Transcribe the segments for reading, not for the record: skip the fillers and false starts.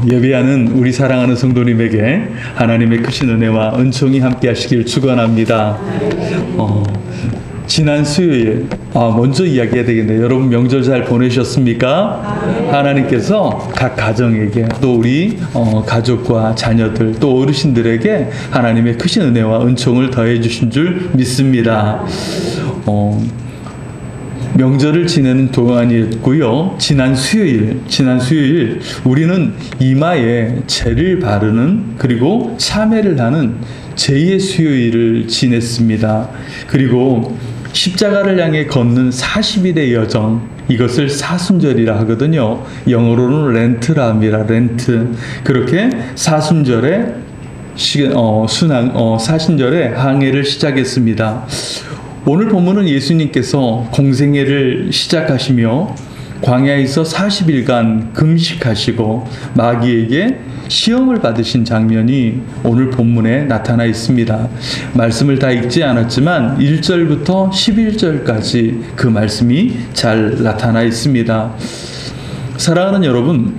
예배하는 우리 사랑하는 성도님에게 하나님의 크신 은혜와 은총이 함께 하시길 축원합니다. 지난 수요일 먼저 이야기해야 되겠네요. 여러분 명절 잘 보내셨습니까? 하나님께서 각 가정에게 또 우리 가족과 자녀들 또 어르신들에게 하나님의 크신 은혜와 은총을 더해 주신 줄 믿습니다. 명절을 지내는 동안이었고요. 지난 수요일 우리는 이마에 재를 바르는 그리고 참회를 하는 제2의 수요일을 지냈습니다. 그리고 십자가를 향해 걷는 40일의 여정, 이것을 사순절이라 하거든요. 영어로는 렌트라 합니다. 렌트. 그렇게 사순절에 사순절에 항해를 시작했습니다. 오늘 본문은 예수님께서 공생애를 시작하시며 광야에서 40일간 금식하시고 마귀에게 시험을 받으신 장면이 오늘 본문에 나타나 있습니다. 말씀을 다 읽지 않았지만 1절부터 11절까지 그 말씀이 잘 나타나 있습니다. 사랑하는 여러분,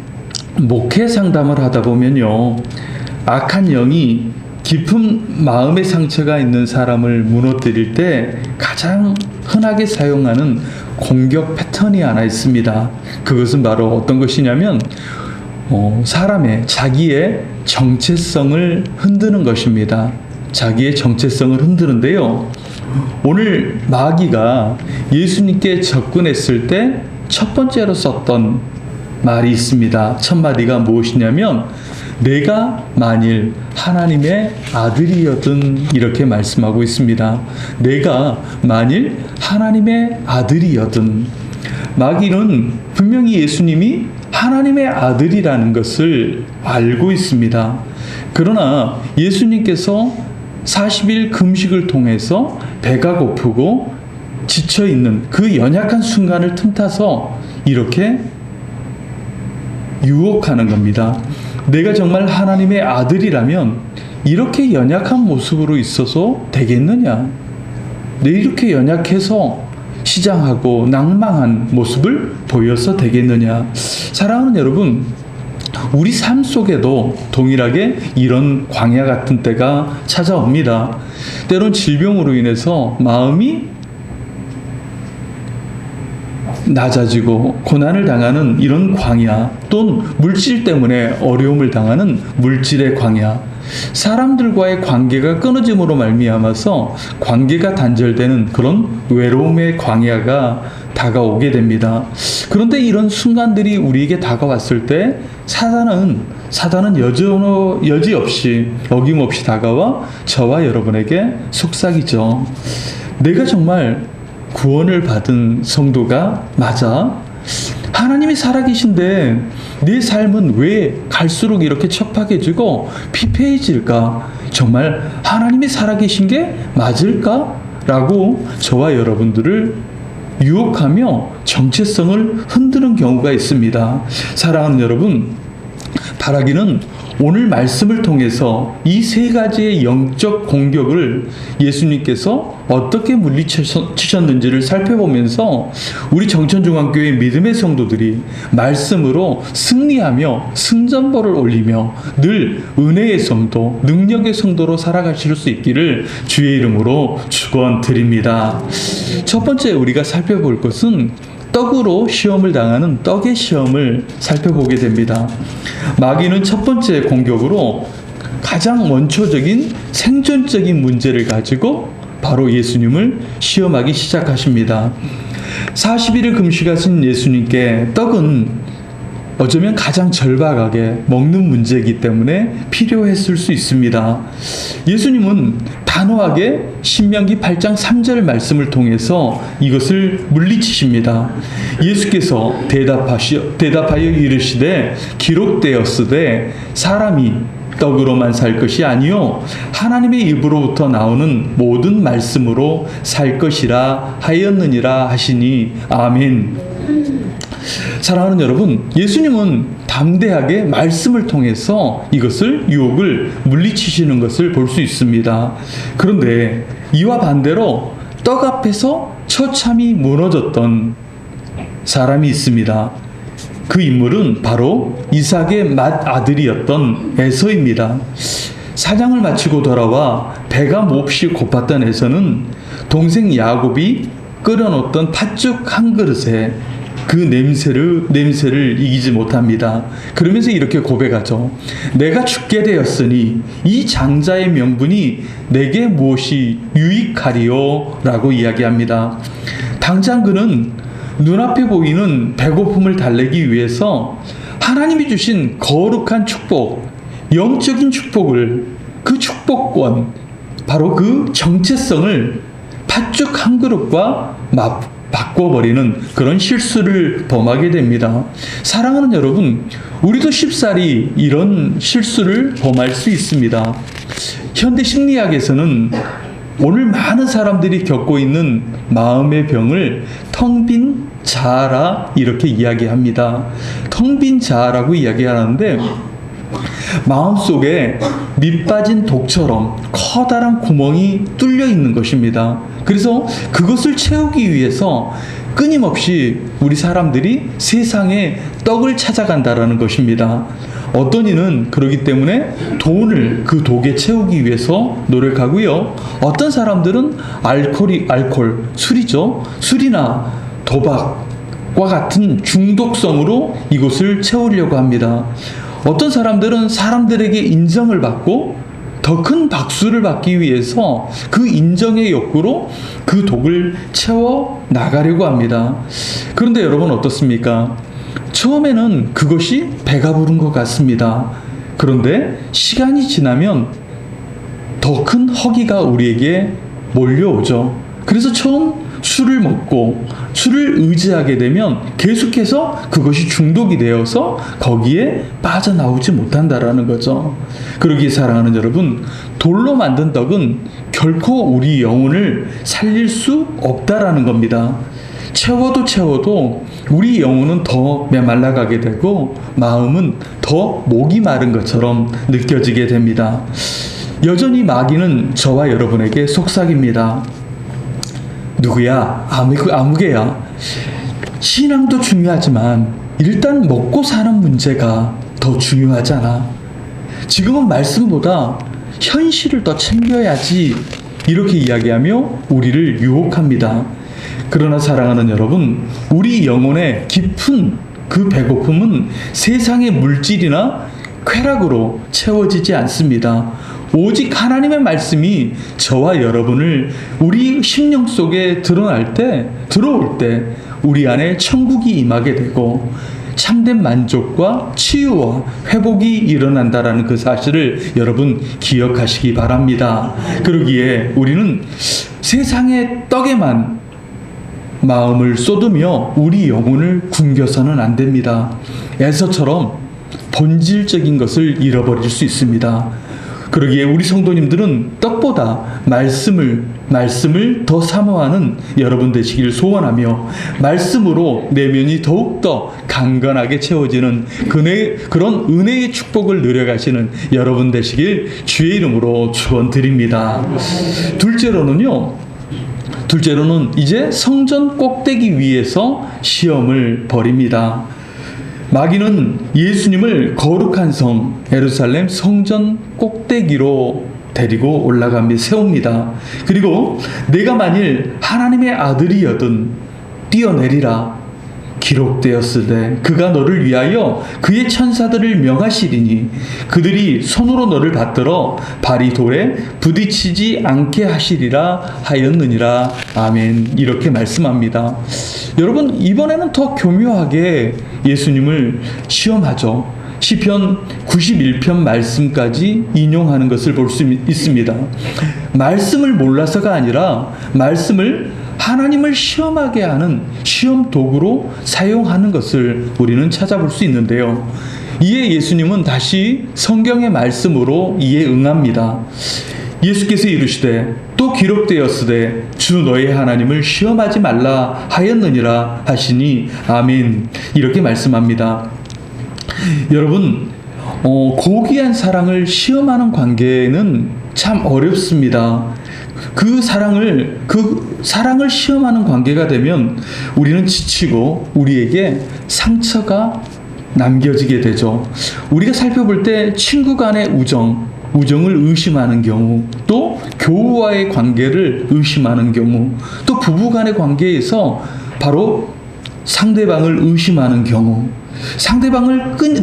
목회 상담을 하다 보면요, 악한 영이 깊은 마음의 상처가 있는 사람을 무너뜨릴 때 가장 흔하게 사용하는 공격 패턴이 하나 있습니다. 그것은 바로 어떤 것이냐면 사람의 자기의 정체성을 흔드는 것입니다. 자기의 정체성을 흔드는데요. 오늘 마귀가 예수님께 접근했을 때 첫 번째로 썼던 말이 있습니다. 첫 마디가 무엇이냐면 내가 만일 하나님의 아들이여든, 이렇게 말씀하고 있습니다. 내가 만일 하나님의 아들이여든. 마귀는 분명히 예수님이 하나님의 아들이라는 것을 알고 있습니다. 그러나 예수님께서 40일 금식을 통해서 배가 고프고 지쳐있는 그 연약한 순간을 틈타서 이렇게 유혹하는 겁니다. 내가 정말 하나님의 아들이라면 이렇게 연약한 모습으로 있어서 되겠느냐? 내 이렇게 연약해서 시장하고 낭망한 모습을 보여서 되겠느냐? 사랑하는 여러분, 우리 삶 속에도 동일하게 이런 광야 같은 때가 찾아옵니다. 때론 질병으로 인해서 마음이 낮아지고 고난을 당하는 이런 광야, 또는 물질 때문에 어려움을 당하는 물질의 광야, 사람들과의 관계가 끊어짐으로 말미암아서 관계가 단절되는 그런 외로움의 광야가 다가오게 됩니다. 그런데 이런 순간들이 우리에게 다가왔을 때 사단은 여지없이 어김없이 다가와 저와 여러분에게 속삭이죠. 내가 정말 구원을 받은 성도가 맞아? 하나님이 살아계신데 내 삶은 왜 갈수록 이렇게 척박해지고 피폐해질까? 정말 하나님이 살아계신 게 맞을까? 라고 저와 여러분들을 유혹하며 정체성을 흔드는 경우가 있습니다. 사랑하는 여러분, 바라기는 오늘 말씀을 통해서 이 세 가지의 영적 공격을 예수님께서 어떻게 물리치셨는지를 살펴보면서 우리 정천중앙교회 믿음의 성도들이 말씀으로 승리하며 승전보를 올리며 늘 은혜의 성도, 능력의 성도로 살아가실 수 있기를 주의 이름으로 축원드립니다. 첫 번째 우리가 살펴볼 것은 떡으로 시험을 당하는 떡의 시험을 살펴보게 됩니다. 마귀는 첫 번째 공격으로 가장 원초적인 생존적인 문제를 가지고 바로 예수님을 시험하기 시작하십니다. 40일을 금식하신 예수님께 떡은 어쩌면 가장 절박하게 먹는 문제이기 때문에 필요했을 수 있습니다. 예수님은 단호하게 신명기 8장 3절 말씀을 통해서 이것을 물리치십니다. 예수께서 대답하여 이르시되 기록되었으되 사람이 떡으로만 살 것이 아니요 하나님의 입으로부터 나오는 모든 말씀으로 살 것이라 하였느니라 하시니 아멘. 사랑하는 여러분, 예수님은 담대하게 말씀을 통해서 이것을 유혹을 물리치시는 것을 볼 수 있습니다. 그런데 이와 반대로 떡 앞에서 처참히 무너졌던 사람이 있습니다. 그 인물은 바로 이삭의 맏아들이었던 에서입니다. 사냥을 마치고 돌아와 배가 몹시 고팠던 에서는 동생 야곱이 끓여놓던 팥죽 한 그릇에 그 냄새를 이기지 못합니다. 그러면서 이렇게 고백하죠. 내가 죽게 되었으니 이 장자의 명분이 내게 무엇이 유익하리요? 라고 이야기합니다. 당장 그는 눈앞에 보이는 배고픔을 달래기 위해서 하나님이 주신 거룩한 축복, 영적인 축복을, 그 축복권, 바로 그 정체성을 팥죽 한 그릇과 바꿔버리는 그런 실수를 범하게 됩니다. 사랑하는 여러분, 우리도 쉽사리 이런 실수를 범할 수 있습니다. 현대 심리학에서는 오늘 많은 사람들이 겪고 있는 마음의 병을 텅 빈 자아라 이렇게 이야기합니다. 텅 빈 자아라고 이야기하는데 마음속에 밑 빠진 독처럼 커다란 구멍이 뚫려 있는 것입니다. 그래서 그것을 채우기 위해서 끊임없이 우리 사람들이 세상에 떡을 찾아간다라는 것입니다. 어떤 이는 그러기 때문에 돈을 그 독에 채우기 위해서 노력하고요. 어떤 사람들은 술이죠. 술이나 도박과 같은 중독성으로 이것을 채우려고 합니다. 어떤 사람들은 사람들에게 인정을 받고 더 큰 박수를 받기 위해서 그 인정의 욕구로 그 독을 채워 나가려고 합니다. 그런데 여러분 어떻습니까? 처음에는 그것이 배가 부른 것 같습니다. 그런데 시간이 지나면 더 큰 허기가 우리에게 몰려오죠. 그래서 처음 술을 먹고 술을 의지하게 되면 계속해서 그것이 중독이 되어서 거기에 빠져나오지 못한다라는 거죠. 그러기에 사랑하는 여러분, 돌로 만든 떡은 결코 우리 영혼을 살릴 수 없다라는 겁니다. 채워도 우리 영혼은 더 메말라가게 되고 마음은 더 목이 마른 것처럼 느껴지게 됩니다. 여전히 마귀는 저와 여러분에게 속삭입니다. 누구야? 아무개야. 신앙도 중요하지만 일단 먹고 사는 문제가 더 중요하잖아. 지금은 말씀보다 현실을 더 챙겨야지. 이렇게 이야기하며 우리를 유혹합니다. 그러나 사랑하는 여러분, 우리 영혼의 깊은 그 배고픔은 세상의 물질이나 쾌락으로 채워지지 않습니다. 오직 하나님의 말씀이 저와 여러분을 우리 심령 속에 들어올 때 우리 안에 천국이 임하게 되고 참된 만족과 치유와 회복이 일어난다라는 그 사실을 여러분 기억하시기 바랍니다. 그러기에 우리는 세상의 떡에만 마음을 쏟으며 우리 영혼을 굶겨서는 안 됩니다. 에서처럼 본질적인 것을 잃어버릴 수 있습니다. 그러기에 우리 성도님들은 떡보다 말씀을 더 사모하는 여러분 되시길 소원하며 말씀으로 내면이 더욱더 강건하게 채워지는 그런 은혜의 축복을 누려가시는 여러분 되시길 주의 이름으로 축원드립니다. 둘째로는 이제 성전 꼭대기 위에서 시험을 벌입니다. 마귀는 예수님을 거룩한 성 예루살렘 성전 꼭대기로 데리고 세웁니다. 그리고 내가 만일 하나님의 아들이여든 뛰어내리라 기록되었으되 그가 너를 위하여 그의 천사들을 명하시리니 그들이 손으로 너를 받들어 발이 돌에 부딪히지 않게 하시리라 하였느니라. 아멘. 이렇게 말씀합니다. 여러분, 이번에는 더 교묘하게 예수님을 시험하죠. 시편 91편 말씀까지 인용하는 것을 볼 수 있습니다. 말씀을 몰라서가 아니라 말씀을 하나님을 시험하게 하는 시험 도구로 사용하는 것을 우리는 찾아볼 수 있는데요. 이에 예수님은 다시 성경의 말씀으로 이에 응합니다. 예수께서 이르시되 또 기록되었으되 주 너의 하나님을 시험하지 말라 하였느니라 하시니 아멘. 이렇게 말씀합니다. 여러분, 고귀한 사랑을 시험하는 관계는 참 어렵습니다. 그 사랑을 시험하는 관계가 되면 우리는 지치고 우리에게 상처가 남겨지게 되죠. 우리가 살펴볼 때 친구 간의 우정을 의심하는 경우, 또 교우와의 관계를 의심하는 경우, 또 부부 간의 관계에서 바로 상대방을 의심하는 경우,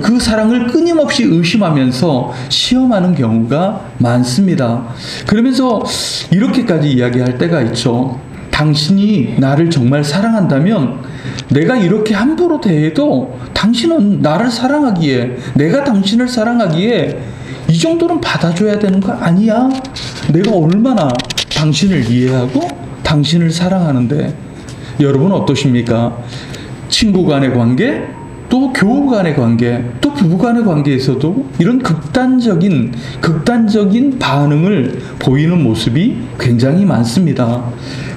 그 사랑을 끊임없이 의심하면서 시험하는 경우가 많습니다. 그러면서 이렇게까지 이야기할 때가 있죠. 당신이 나를 정말 사랑한다면 내가 이렇게 함부로 대해도 당신은 나를 사랑하기에, 내가 당신을 사랑하기에 이 정도는 받아줘야 되는 거 아니야? 내가 얼마나 당신을 이해하고 당신을 사랑하는데. 여러분 어떠십니까? 친구 간의 관계, 또 교우 간의 관계, 또 부부 간의 관계에서도 이런 극단적인 반응을 보이는 모습이 굉장히 많습니다.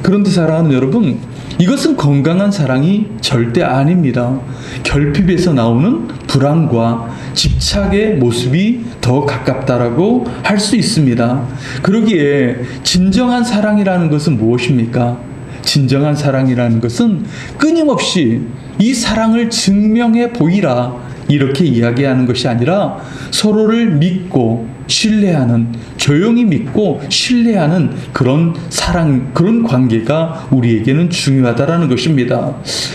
그런데 사랑하는 여러분, 이것은 건강한 사랑이 절대 아닙니다. 결핍에서 나오는 불안과 집착의 모습이 더 가깝다라고 할 수 있습니다. 그러기에 진정한 사랑이라는 것은 무엇입니까? 진정한 사랑이라는 것은 끊임없이 이 사랑을 증명해 보이라, 이렇게 이야기하는 것이 아니라 서로를 믿고 신뢰하는, 조용히 믿고 신뢰하는 그런 사랑, 그런 관계가 우리에게는 중요하다라는 것입니다.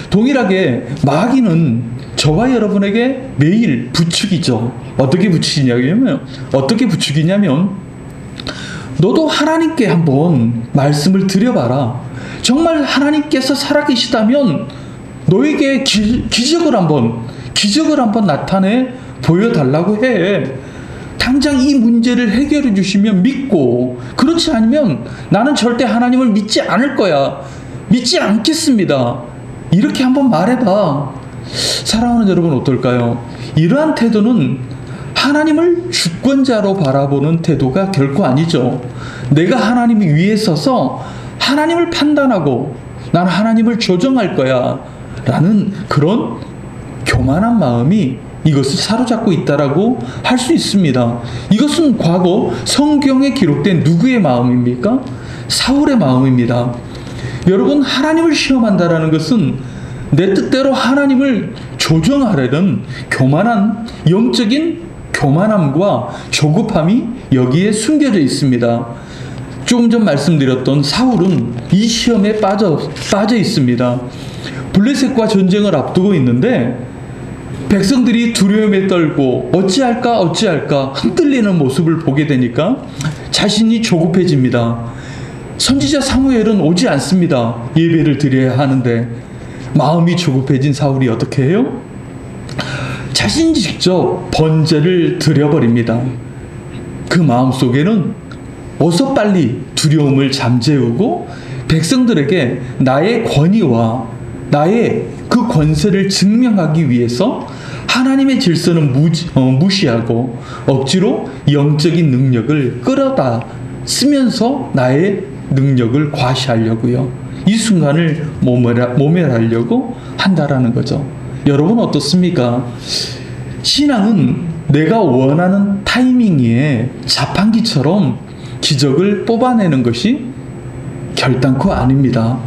동일하게 마귀는 저와 여러분에게 매일 부추기죠. 어떻게 부추기냐면 너도 하나님께 한번 말씀을 드려봐라. 정말 하나님께서 살아계시다면 너에게 기적을 한번 나타내 보여달라고 해. 당장 이 문제를 해결해 주시면 믿고, 그렇지 않으면 나는 절대 하나님을 믿지 않을 거야. 믿지 않겠습니다. 이렇게 한번 말해봐. 사랑하는 여러분 어떨까요? 이러한 태도는 하나님을 주권자로 바라보는 태도가 결코 아니죠. 내가 하나님 위에 서서 하나님을 판단하고 나는 하나님을 조정할 거야 라는 그런 교만한 마음이 이것을 사로잡고 있다라고 할 수 있습니다. 이것은 과거 성경에 기록된 누구의 마음입니까? 사울의 마음입니다. 여러분, 하나님을 시험한다라는 것은 내 뜻대로 하나님을 조정하려는 교만한 영적인 교만함과 조급함이 여기에 숨겨져 있습니다. 조금 전 말씀드렸던 사울은 이 시험에 빠져 있습니다. 블레셋과 전쟁을 앞두고 있는데 백성들이 두려움에 떨고 어찌할까 흔들리는 모습을 보게 되니까 자신이 조급해집니다. 선지자 사무엘은 오지 않습니다. 예배를 드려야 하는데 마음이 조급해진 사울이 어떻게 해요? 자신이 직접 번제를 드려버립니다. 그 마음속에는 어서 빨리 두려움을 잠재우고 백성들에게 나의 권위와 나의 그 권세를 증명하기 위해서 하나님의 질서는 무시하고 억지로 영적인 능력을 끌어다 쓰면서 나의 능력을 과시하려고요. 이 순간을 모멸하려고 한다라는 거죠. 여러분 어떻습니까? 신앙은 내가 원하는 타이밍에 자판기처럼 기적을 뽑아내는 것이 결단코 아닙니다.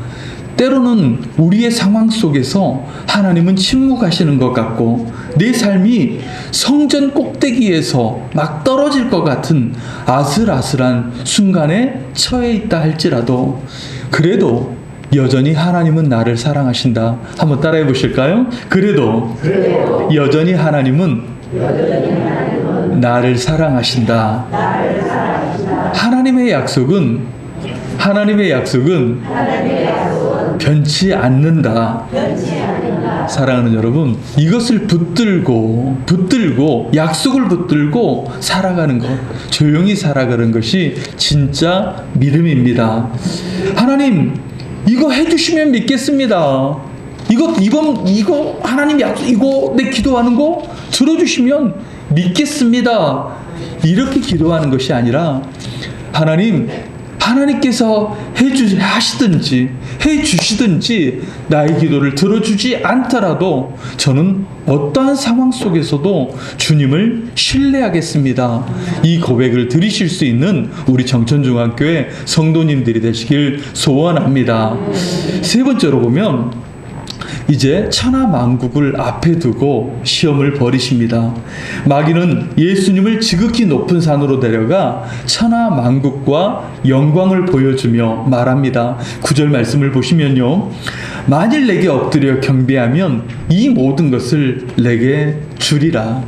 때로는 우리의 상황 속에서 하나님은 침묵하시는 것 같고 내 삶이 성전 꼭대기에서 막 떨어질 것 같은 아슬아슬한 순간에 처해 있다 할지라도 그래도 여전히 하나님은 나를 사랑하신다. 한번 따라해 보실까요? 그래도 여전히 하나님은 나를 사랑하신다. 하나님의 약속은 변치 않는다. 사랑하는 여러분, 이것을 붙들고 약속을 붙들고 살아가는 것, 조용히 살아가는 것이 진짜 믿음입니다. 하나님, 이거 해주시면 믿겠습니다. 이거 하나님 약속, 이거 내 기도하는 거 들어주시면 믿겠습니다. 이렇게 기도하는 것이 아니라 하나님께서 해주시든지 나의 기도를 들어주지 않더라도 저는 어떠한 상황 속에서도 주님을 신뢰하겠습니다. 이 고백을 들으실 수 있는 우리 정천중학교의 성도님들이 되시길 소원합니다. 세 번째로 보면 이제 천하 만국을 앞에 두고 시험을 벌이십니다. 마귀는 예수님을 지극히 높은 산으로 데려가 천하 만국과 영광을 보여주며 말합니다. 9절 말씀을 보시면요, 만일 내게 엎드려 경배하면 이 모든 것을 내게 주리라.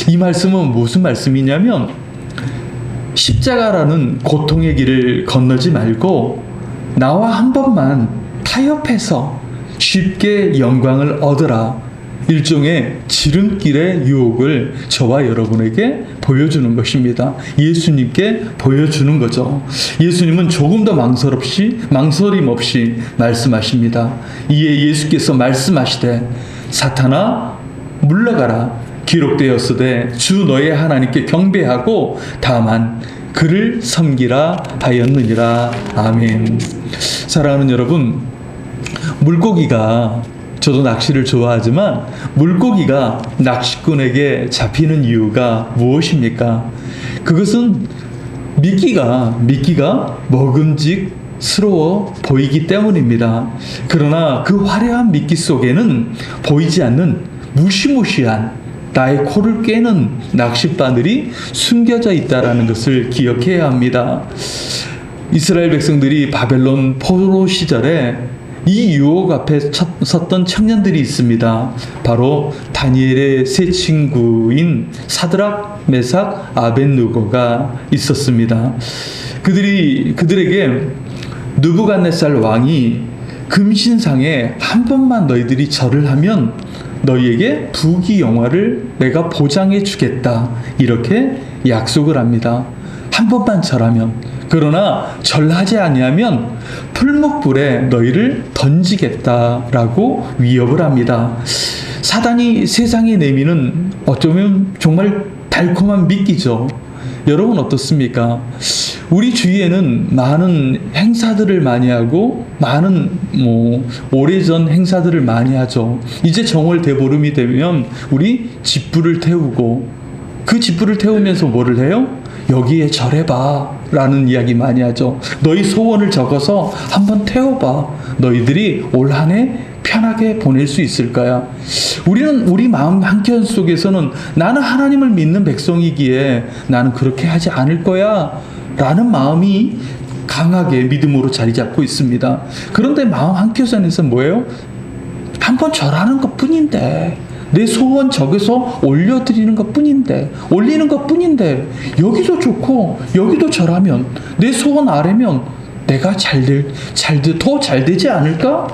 이 말씀은 무슨 말씀이냐면, 십자가라는 고통의 길을 건너지 말고 나와 한 번만 타협해서 쉽게 영광을 얻으라. 일종의 지름길의 유혹을 저와 여러분에게 보여주는 것입니다. 예수님께 보여주는 거죠. 예수님은 조금 더 망설임 없이 말씀하십니다. 이에 예수께서 말씀하시되 사탄아 물러가라. 기록되었으되 주 너의 하나님께 경배하고 다만 그를 섬기라 하였느니라. 아멘. 사랑하는 여러분, 물고기가, 저도 낚시를 좋아하지만 물고기가 낚시꾼에게 잡히는 이유가 무엇입니까? 그것은 미끼가 먹음직스러워 보이기 때문입니다. 그러나 그 화려한 미끼 속에는 보이지 않는 무시무시한 나의 코를 꿰는 낚싯바늘이 숨겨져 있다는 것을 기억해야 합니다. 이스라엘 백성들이 바벨론 포로 시절에 이 유혹 앞에 섰던 청년들이 있습니다. 바로 다니엘의 세 친구인 사드락, 메삭, 아벳느고가 있었습니다. 그들에게 느부갓네살 왕이 금신상에 한 번만 너희들이 절을 하면 너희에게 부귀영화를 내가 보장해 주겠다, 이렇게 약속을 합니다. 한 번만 절하면. 그러나 절하지 아니하면 풀무불에 너희를 던지겠다라고 위협을 합니다. 사단이 세상에 내미는 어쩌면 정말 달콤한 미끼죠. 여러분 어떻습니까? 우리 주위에는 많은 행사들을 많이 하고 많은 오래전 행사들을 많이 하죠. 이제 정월 대보름이 되면 우리 집불을 태우고, 그 집불을 태우면서 뭐를 해요? 여기에 절해봐 라는 이야기 많이 하죠. 너희 소원을 적어서 한번 태워봐. 너희들이 올 한 해 편하게 보낼 수 있을 거야. 우리는 우리 마음 한켠 속에서는 나는 하나님을 믿는 백성이기에 나는 그렇게 하지 않을 거야 라는 마음이 강하게 믿음으로 자리 잡고 있습니다. 그런데 마음 한켠에서 뭐예요? 한번 절하는 것 뿐인데, 내 소원 적어서 올리는 것 뿐인데 여기도 좋고 여기도 절하면 내 소원 아래면 내가 더 잘 되지 않을까?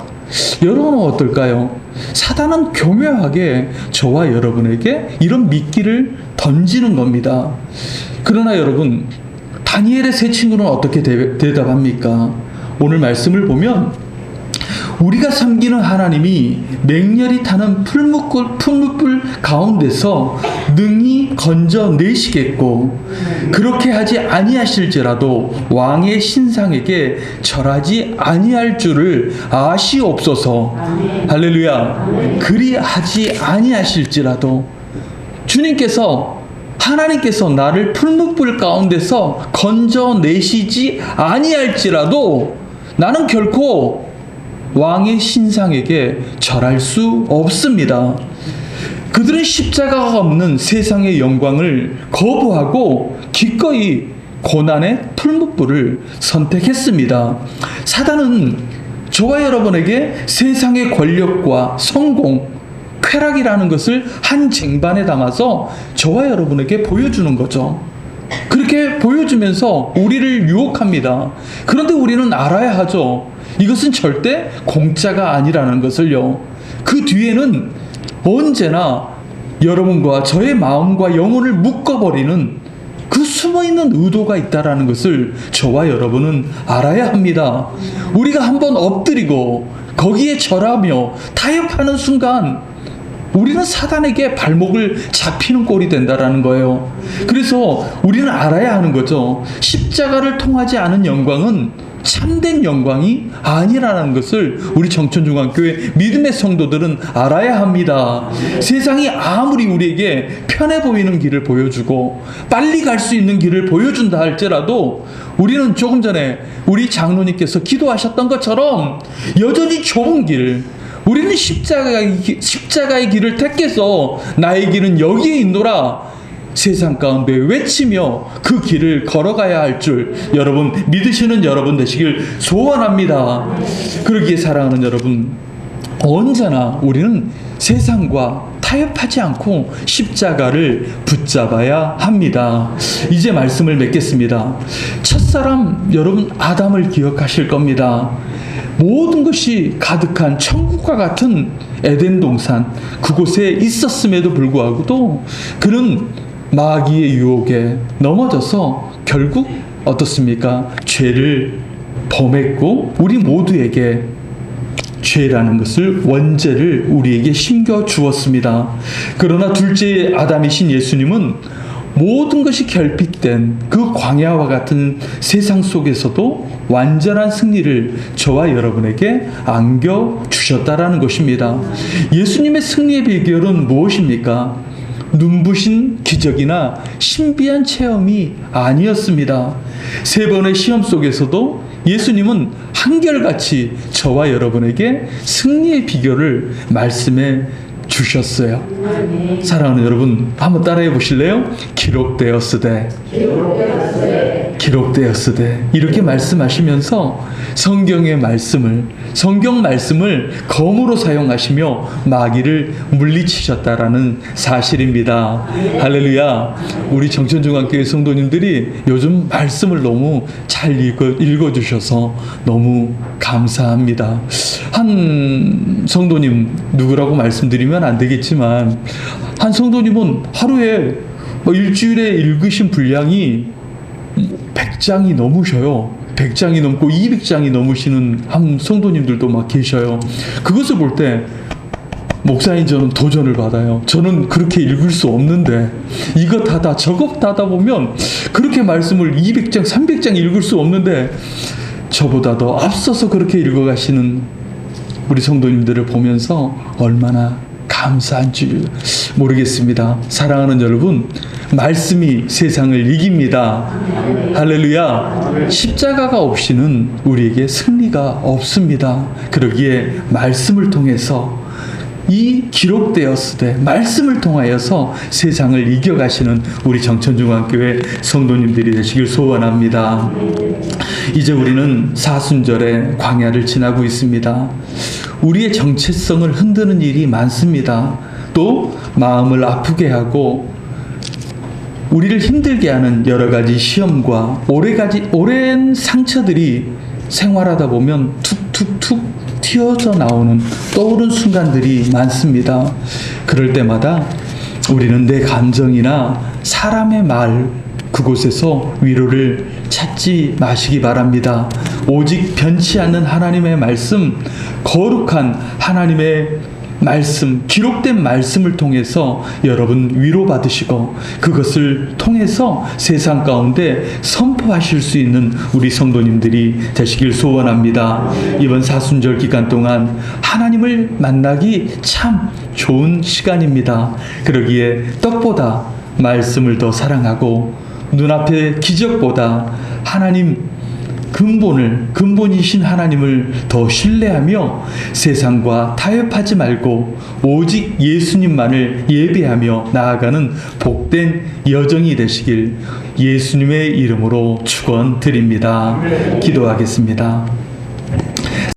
여러분은 어떨까요? 사단은 교묘하게 저와 여러분에게 이런 미끼를 던지는 겁니다. 그러나 여러분, 다니엘의 세 친구는 어떻게 대답합니까? 오늘 말씀을 보면 우리가 섬기는 하나님이 맹렬히 타는 풀무불 가운데서 능히 건져내시겠고, 그렇게 하지 아니하실지라도 왕의 신상에게 절하지 아니할 줄을 아시옵소서. 할렐루야. 그리 하지 아니하실지라도, 하나님께서 나를 풀무불 가운데서 건져내시지 아니할지라도 나는 결코 왕의 신상에게 절할 수 없습니다. 그들은 십자가가 없는 세상의 영광을 거부하고 기꺼이 고난의 풀무불을 선택했습니다. 사단은 저와 여러분에게 세상의 권력과 성공, 쾌락이라는 것을 한 쟁반에 담아서 저와 여러분에게 보여주는 거죠. 그렇게 보여주면서 우리를 유혹합니다. 그런데 우리는 알아야 하죠. 이것은 절대 공짜가 아니라는 것을요. 그 뒤에는 언제나 여러분과 저의 마음과 영혼을 묶어버리는 그 숨어있는 의도가 있다는 것을 저와 여러분은 알아야 합니다. 우리가 한번 엎드리고 거기에 절하며 타협하는 순간 우리는 사단에게 발목을 잡히는 꼴이 된다는 거예요. 그래서 우리는 알아야 하는 거죠. 십자가를 통하지 않은 영광은 참된 영광이 아니라는 것을 우리 정천중앙교회 믿음의 성도들은 알아야 합니다. 세상이 아무리 우리에게 편해 보이는 길을 보여주고 빨리 갈 수 있는 길을 보여준다 할지라도 우리는 조금 전에 우리 장로님께서 기도하셨던 것처럼 여전히 좁은 길, 우리는 십자가의 길을 택해서 나의 길은 여기에 있노라 세상 가운데 외치며 그 길을 걸어가야 할 줄 여러분 믿으시는 여러분 되시길 소원합니다. 그러기에 사랑하는 여러분, 언제나 우리는 세상과 타협하지 않고 십자가를 붙잡아야 합니다. 이제 말씀을 맺겠습니다. 첫사람 여러분 아담을 기억하실 겁니다. 모든 것이 가득한 천국과 같은 에덴 동산, 그곳에 있었음에도 불구하고도 그는 마귀의 유혹에 넘어져서 결국 어떻습니까? 죄를 범했고 우리 모두에게 죄라는 것을 원죄를 우리에게 심겨 주었습니다. 그러나 둘째 아담이신 예수님은 모든 것이 결핍된 그 광야와 같은 세상 속에서도 완전한 승리를 저와 여러분에게 안겨주셨다라는 것입니다. 예수님의 승리의 비결은 무엇입니까? 눈부신 기적이나 신비한 체험이 아니었습니다. 3번의 시험 속에서도 예수님은 한결같이 저와 여러분에게 승리의 비결을 말씀해 주셨어요. 사랑하는 여러분, 한번 따라해 보실래요? 기록되었으되 이렇게 말씀하시면서 성경 말씀을 검으로 사용하시며 마귀를 물리치셨다라는 사실입니다. 할렐루야. 우리 정천중앙교회 성도님들이 요즘 말씀을 너무 잘 읽어주셔서 너무 감사합니다. 한 성도님, 누구라고 말씀드리면 안 되겠지만 한 성도님은 하루에 일주일에 읽으신 분량이 100장이 넘으셔요. 100장이 넘고 200장이 넘으시는 한 성도님들도 막 계셔요. 그것을 볼 때 목사님, 저는 도전을 받아요. 저는 그렇게 읽을 수 없는데 이것 하다 저것 하다 보면 그렇게 말씀을 200장 300장 읽을 수 없는데 저보다 더 앞서서 그렇게 읽어가시는 우리 성도님들을 보면서 얼마나 감사한 줄 모르겠습니다. 사랑하는 여러분, 말씀이 세상을 이깁니다. 할렐루야. 십자가가 없이는 우리에게 승리가 없습니다. 그러기에 말씀을 통해서 이 기록되었으되 말씀을 통하여서 세상을 이겨가시는 우리 정천중앙교회 성도님들이 되시길 소원합니다. 이제 우리는 사순절의 광야를 지나고 있습니다. 우리의 정체성을 흔드는 일이 많습니다. 또 마음을 아프게 하고 우리를 힘들게 하는 여러 가지 시험과 오랜 상처들이 생활하다 보면 툭툭툭 튀어져 나오는 떠오른 순간들이 많습니다. 그럴 때마다 우리는 내 감정이나 사람의 말, 그곳에서 위로를 찾지 마시기 바랍니다. 오직 변치 않는 하나님의 말씀, 거룩한 하나님의 말씀, 기록된 말씀을 통해서 여러분 위로받으시고 그것을 통해서 세상 가운데 선포하실 수 있는 우리 성도님들이 되시길 소원합니다. 이번 사순절 기간 동안 하나님을 만나기 참 좋은 시간입니다. 그러기에 떡보다 말씀을 더 사랑하고 눈앞의 기적보다 하나님 근본이신 하나님을 더 신뢰하며 세상과 타협하지 말고 오직 예수님만을 예배하며 나아가는 복된 여정이 되시길 예수님의 이름으로 축원드립니다. 기도하겠습니다.